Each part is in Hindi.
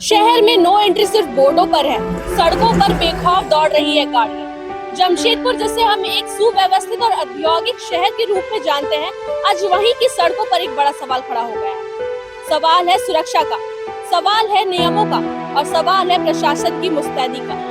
शहर में नो एंट्री सिर्फ बोर्डों पर है। सड़कों पर बेखौफ दौड़ रही है गाड़ियां। जमशेदपुर जिसे हम एक सुव्यवस्थित और औद्योगिक शहर के रूप में जानते हैं, आज वहीं की सड़कों पर एक बड़ा सवाल खड़ा हो गया है। सवाल है सुरक्षा का, सवाल है नियमों का और सवाल है प्रशासन की मुस्तैदी का।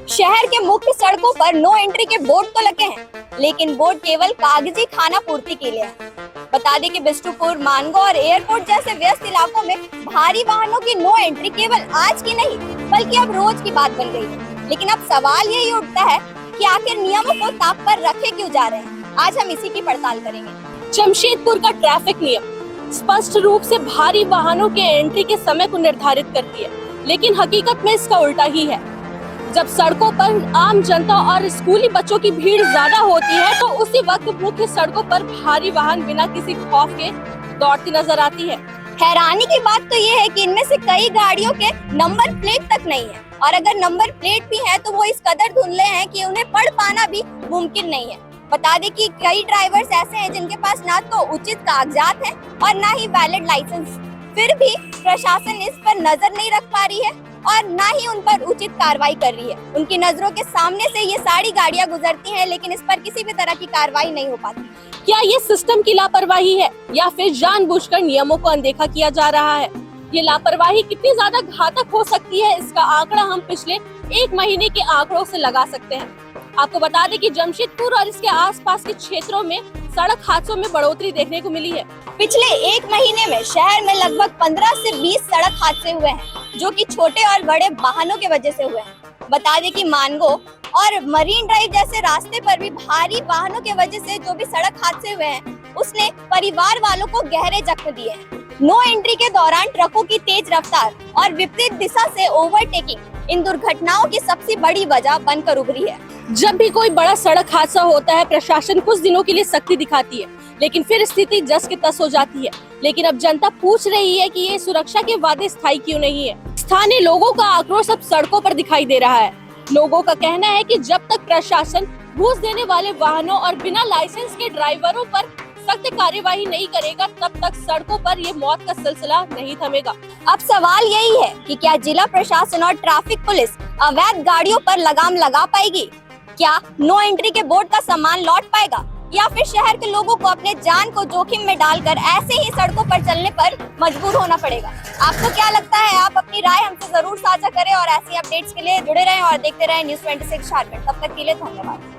शहर के मुख्य सड़कों पर नो एंट्री के बोर्ड तो लगे हैं, लेकिन बोर्ड केवल कागजी खाना पूर्ति के लिए है। बता दें कि बिष्टुपुर, मानगो और एयरपोर्ट जैसे व्यस्त इलाकों में भारी वाहनों की नो एंट्री केवल आज की नहीं, बल्कि अब रोज की बात बन गई है। लेकिन अब सवाल यही उठता है कि आखिर नियमों को ताक पर रखे क्यों जा रहे हैं। आज हम इसी की पड़ताल करेंगे। जमशेदपुर का ट्रैफिक नियम स्पष्ट रूप से भारी वाहनों के एंट्री के समय को निर्धारित करती है, लेकिन हकीकत में इसका उल्टा ही है। जब सड़कों पर आम जनता और स्कूली बच्चों की भीड़ ज्यादा होती है, तो उसी वक्त मुख्य सड़कों पर भारी वाहन बिना किसी खौफ के दौड़ती नजर आती है। हैरानी की बात तो ये है कि इनमें से कई गाड़ियों के नंबर प्लेट तक नहीं है, और अगर नंबर प्लेट भी है तो वो इस कदर धुंधले हैं कि उन्हें पढ़ पाना भी मुमकिन नहीं है। बता दें कि कई ड्राइवर्स ऐसे हैं जिनके पास ना तो उचित कागजात हैं और ना ही वैलिड लाइसेंस। फिर भी प्रशासन इस पर नजर नहीं रख पा रही है और ना ही उन पर उचित कार्रवाई कर रही है। उनकी नजरों के सामने से ये सारी गाड़ियां गुजरती हैं, लेकिन इस पर किसी भी तरह की कार्रवाई नहीं हो पाती। क्या ये सिस्टम की लापरवाही है या फिर जानबूझकर नियमों को अनदेखा किया जा रहा है? ये लापरवाही कितनी ज्यादा घातक हो सकती है, इसका आंकड़ा हम पिछले एक महीने के आंकड़ों से लगा सकते हैं। आपको बता दें कि जमशेदपुर और इसके आसपास के क्षेत्रों में सड़क हादसों में बढ़ोतरी देखने को मिली है। पिछले एक महीने में शहर में लगभग 15 से 20 सड़क हादसे हुए हैं, जो कि छोटे और बड़े वाहनों के वजह से हुए हैं। बता दें कि मानगो और मरीन ड्राइव जैसे रास्ते पर भी भारी वाहनों के वजह से जो भी सड़क हादसे हुए हैं, उसने परिवार वालों को गहरे जख्म दिए हैं। नो एंट्री के दौरान ट्रकों की तेज रफ्तार और विपरीत दिशा से ओवरटेकिंग इन दुर्घटनाओं की सबसे बड़ी वजह बनकर उभरी है। जब भी कोई बड़ा सड़क हादसा होता है, प्रशासन कुछ दिनों के लिए सख्ती दिखाती है, लेकिन फिर स्थिति जस के तस हो जाती है। लेकिन अब जनता पूछ रही है कि ये सुरक्षा के वादे स्थायी क्यों नहीं है। स्थानीय लोगों का आक्रोश अब सड़कों पर दिखाई दे रहा है। लोगों का कहना है कि जब तक प्रशासन घूस देने वाले वाहनों और बिना लाइसेंस के ड्राइवरों पर सख्त कार्यवाही नहीं करेगा, तब तक सड़कों पर ये मौत का सिलसिला नहीं थमेगा। अब सवाल यही है कि क्या जिला प्रशासन और ट्रैफिक पुलिस अवैध गाड़ियों पर लगाम लगा पाएगी? क्या नो एंट्री के बोर्ड का सम्मान लौट पाएगा, या फिर शहर के लोगों को अपने जान को जोखिम में डालकर ऐसे ही सड़कों पर चलने पर मजबूर होना पड़ेगा? आपको क्या लगता है? आप अपनी राय हमसे जरूर साझा करें और ऐसी अपडेट्स के लिए जुड़े रहें और देखते रहें न्यूज़ 26 झारखंड। तब तक के लिए धन्यवाद।